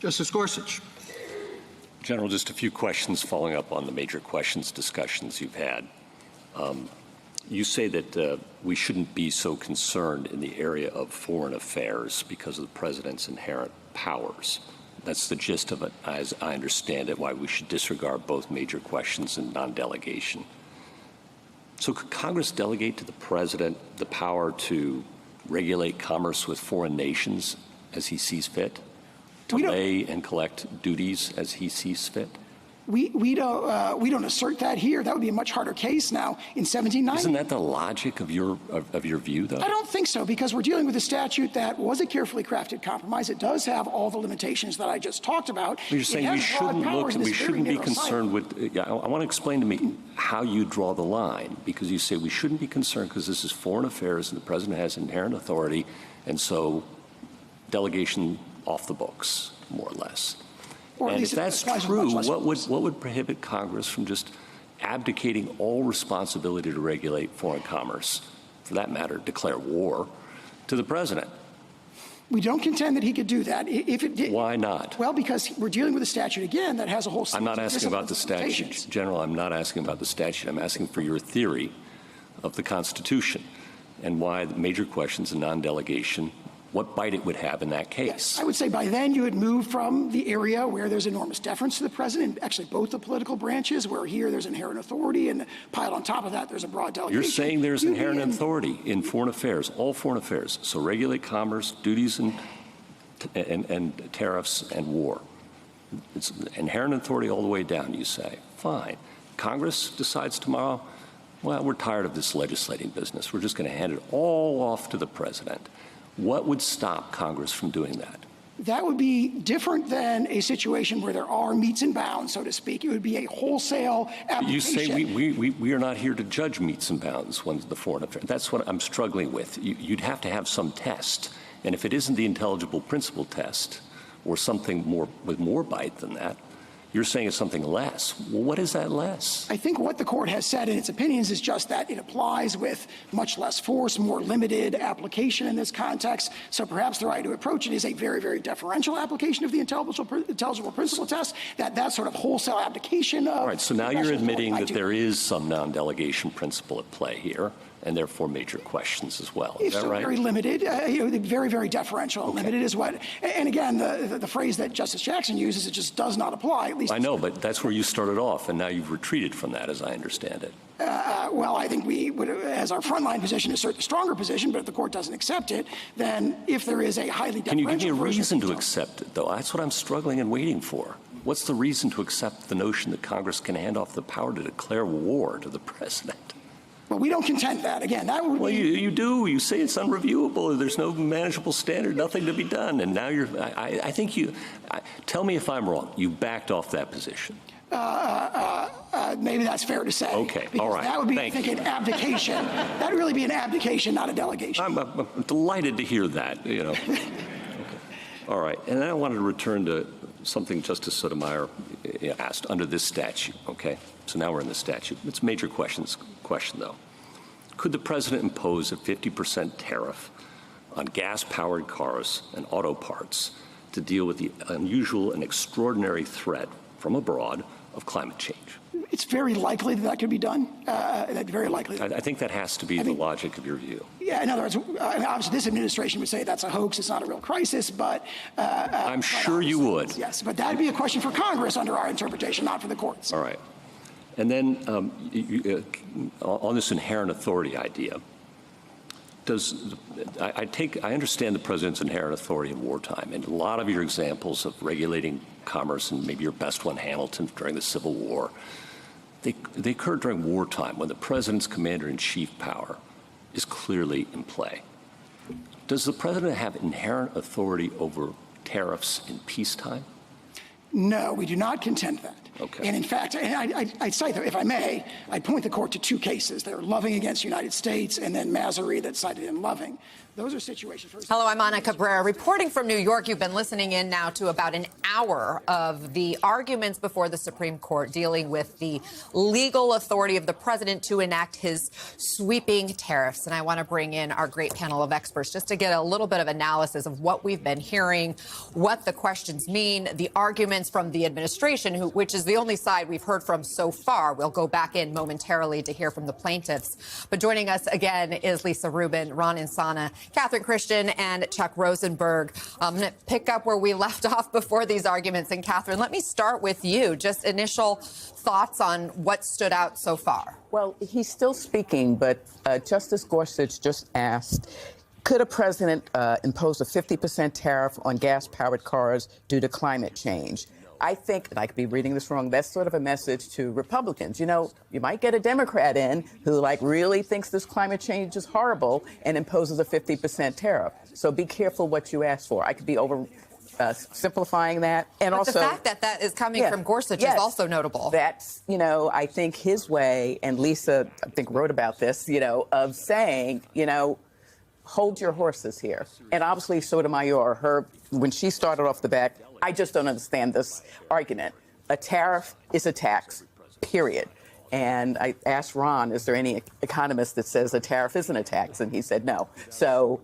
Justice Gorsuch. General, just a few questions following up on the major questions discussions you've had. You say that we shouldn't be so concerned in the area of foreign affairs because of the president's inherent powers. That's the gist of it, as I understand it, why we should disregard both major questions and non-delegation. So could Congress delegate to the president the power to regulate commerce with foreign nations as he sees fit? To lay and collect duties as he sees fit? We don't assert that here. That would be a much harder case now. In 1790, isn't that the logic of your view, though? I don't think so, because we're dealing with a statute that was a carefully crafted compromise. It does have all the limitations that I just talked about. But you're saying we shouldn't be concerned with. Yeah, I want to explain to me how you draw the line, because you say we shouldn't be concerned because this is foreign affairs and the president has inherent authority, and so delegation off the books, more or less. And if that's true, what would prohibit Congress from just abdicating all responsibility to regulate foreign commerce, for that matter, declare war, to the president? We don't contend that he could do that. If it did, why not? Well, because we're dealing with a statute, again, that has a whole. I'm not asking about the statute. General, I'm not asking about the statute. I'm asking for your theory of the Constitution and why the major questions and non-delegation, what bite it would have in that case. Yes, I would say by then you would move from the area where there's enormous deference to the president, actually both the political branches, where here there's inherent authority, and piled on top of that there's a broad delegation. You're saying there's inherent authority in foreign affairs, all foreign affairs. So regulate commerce, duties and tariffs and war. It's inherent authority all the way down, you say. Fine. Congress decides tomorrow, well, we're tired of this legislating business. We're just going to hand it all off to the president. What would stop Congress from doing that? That would be different than a situation where there are metes and bounds, so to speak. It would be a wholesale application. You say we are not here to judge metes and bounds when the foreign affairs. That's what I'm struggling with. You'd have to have some test. And if it isn't the intelligible principle test or something more with more bite than that, you're saying it's something less. Well, what is that less? I think what the court has said in its opinions is just that it applies with much less force, more limited application in this context. So perhaps the right to approach it is a very, very deferential application of the intelligible principle test, that sort of wholesale abdication of. All right, so now you're admitting that there is some non-delegation principle at play here, and therefore major questions as well. Is that right? Very limited, very, very deferential. Okay. Limited is what, and again, the phrase that Justice Jackson uses, it just does not apply, at least. I know, but that's where you started off, and now you've retreated from that, as I understand it. Well, I think we would, as our frontline position, assert the stronger position, but if the court doesn't accept it, then if there is a highly deferential. Can you give me a reason to accept it, though? That's what I'm struggling and waiting for. What's the reason to accept the notion that Congress can hand off the power to declare war to the president? Well, we don't contend that. Again, that would. Well, you do. You say it's unreviewable. There's no manageable standard, nothing to be done. And now you're. I think you. Tell me if I'm wrong. You backed off that position. Maybe that's fair to say. Okay. All right. That would be, I think, an abdication. That would really be an abdication, not a delegation. I'm delighted to hear that. You know. Okay. All right. And then I wanted to return to something Justice Sotomayor asked under this statute. Okay. So now we're in the statute. It's a major question, though. Could the president impose a 50% tariff on gas-powered cars and auto parts to deal with the unusual and extraordinary threat from abroad of climate change? It's very likely that could be done. That's very likely. I think that has to be the logic of your view. Yeah, in other words, obviously this administration would say that's a hoax, it's not a real crisis, but... I'm sure you would. Yes, but that would be a question for Congress under our interpretation, not for the courts. All right. And then on this inherent authority idea, I understand the president's inherent authority in wartime, and a lot of your examples of regulating commerce, and maybe your best one, Hamilton, during the Civil War, they occurred during wartime when the president's commander-in-chief power is clearly in play. Does the president have inherent authority over tariffs in peacetime? No, we do not contend that. Okay. And in fact, and I cite, if I may, I point the court to two cases. They're Loving against the United States and then Massery that cited in Loving. Those are situations. Hello, I'm Ana Cabrera, reporting from New York. You've been listening in now to about an hour of the arguments before the Supreme Court dealing with the legal authority of the president to enact his sweeping tariffs. And I want to bring in our great panel of experts just to get a little bit of analysis of what we've been hearing, what the questions mean, the arguments from the administration, which is the only side we've heard from so far. We'll go back in momentarily to hear from the plaintiffs. But joining us again is Lisa Rubin, Ron Insana, Catherine Christian, and Chuck Rosenberg. I'm going to pick up where we left off before these arguments. And Catherine, let me start with you. Just initial thoughts on what stood out so far. Well, he's still speaking, but Justice Gorsuch just asked, could a president impose a 50% tariff on gas-powered cars due to climate change? I think, and I could be reading this wrong, that's sort of a message to Republicans. You know, you might get a Democrat in who, really thinks this climate change is horrible and imposes a 50% tariff. So be careful what you ask for. I could be simplifying that. And but also, the fact that that is coming from Gorsuch is also notable. That's, I think his way, and Lisa, I think, wrote about this, of saying, hold your horses here. And obviously Sotomayor, when she started off the bat, I just don't understand this argument. A tariff is a tax, period. And I asked Ron, is there any economist that says a tariff isn't a tax? And he said no. So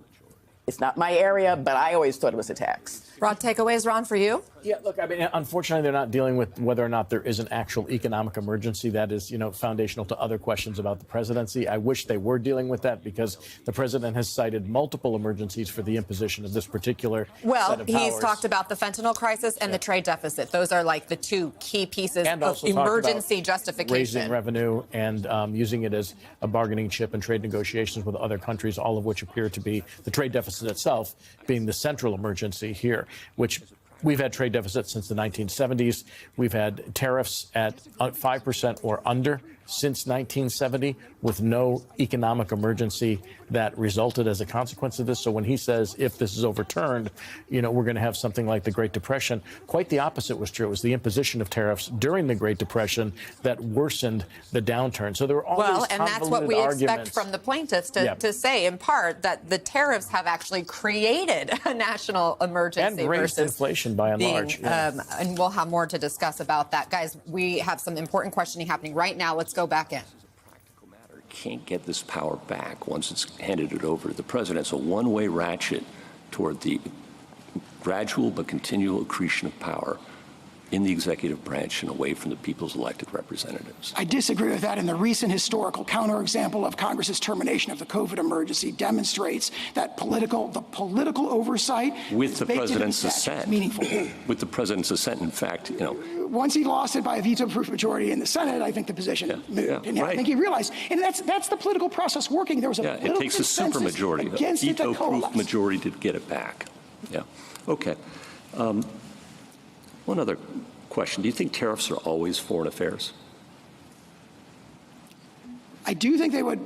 it's not my area, but I always thought it was a tax. Broad takeaways, Ron, for you? Yeah, look, I mean, unfortunately, they're not dealing with whether or not there is an actual economic emergency. That is, foundational to other questions about the presidency. I wish they were dealing with that because the president has cited multiple emergencies for the imposition of this particular set of powers. He's talked about the fentanyl crisis and the trade deficit. Those are the two key pieces and of emergency justification. Raising revenue and using it as a bargaining chip in trade negotiations with other countries, all of which appear to be the trade deficit itself being the central emergency here, which we've had trade deficits since the 1970s. We've had tariffs at 5% or under since 1970 with no economic emergency that resulted as a consequence of this. So when he says if this is overturned, we're going to have something like the Great Depression, quite the opposite was true. It was the imposition of tariffs during the Great Depression that worsened the downturn. So there were all these and that's what we expect from the plaintiffs to say, in part, that the tariffs have actually created a national emergency and raised inflation by and large. And we'll have more to discuss about that. Guys, we have some important questioning happening right now. Let's go back in. Can't get this power back once it's handed it over to the president. It's a one-way ratchet toward the gradual but continual accretion of power in the executive branch and away from the people's elected representatives. I disagree with that, and the recent historical counterexample of Congress's termination of the COVID emergency demonstrates that the political oversight with the president's assent, meaningful. With the president's assent, in fact, once he lost it by a veto-proof majority in the Senate, I think the position moved. And I think he realized, and that's the political process working. There was a political it takes a supermajority, a veto-proof majority to get it back. Yeah. Okay. One other question. Do you think tariffs are always foreign affairs? I do think they would.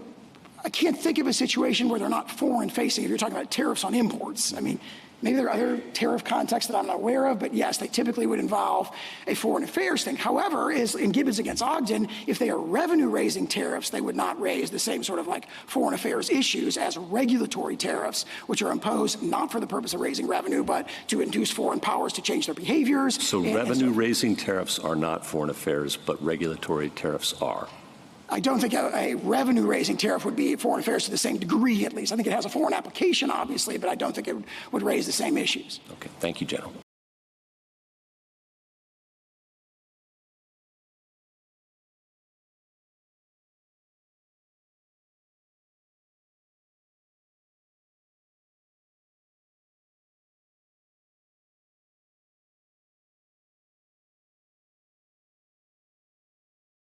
I can't think of a situation where they're not foreign facing. If you're talking about tariffs on imports, I mean, maybe there are other tariff contexts that I'm not aware of, but yes, they typically would involve a foreign affairs thing. However, as in Gibbons against Ogden, if they are revenue-raising tariffs, they would not raise the same sort of foreign affairs issues as regulatory tariffs, which are imposed not for the purpose of raising revenue, but to induce foreign powers to change their behaviors. So revenue-raising tariffs are not foreign affairs, but regulatory tariffs are. I don't think a revenue-raising tariff would be foreign affairs to the same degree, at least. I think it has a foreign application, obviously, but I don't think it would raise the same issues. Okay. Thank you, General.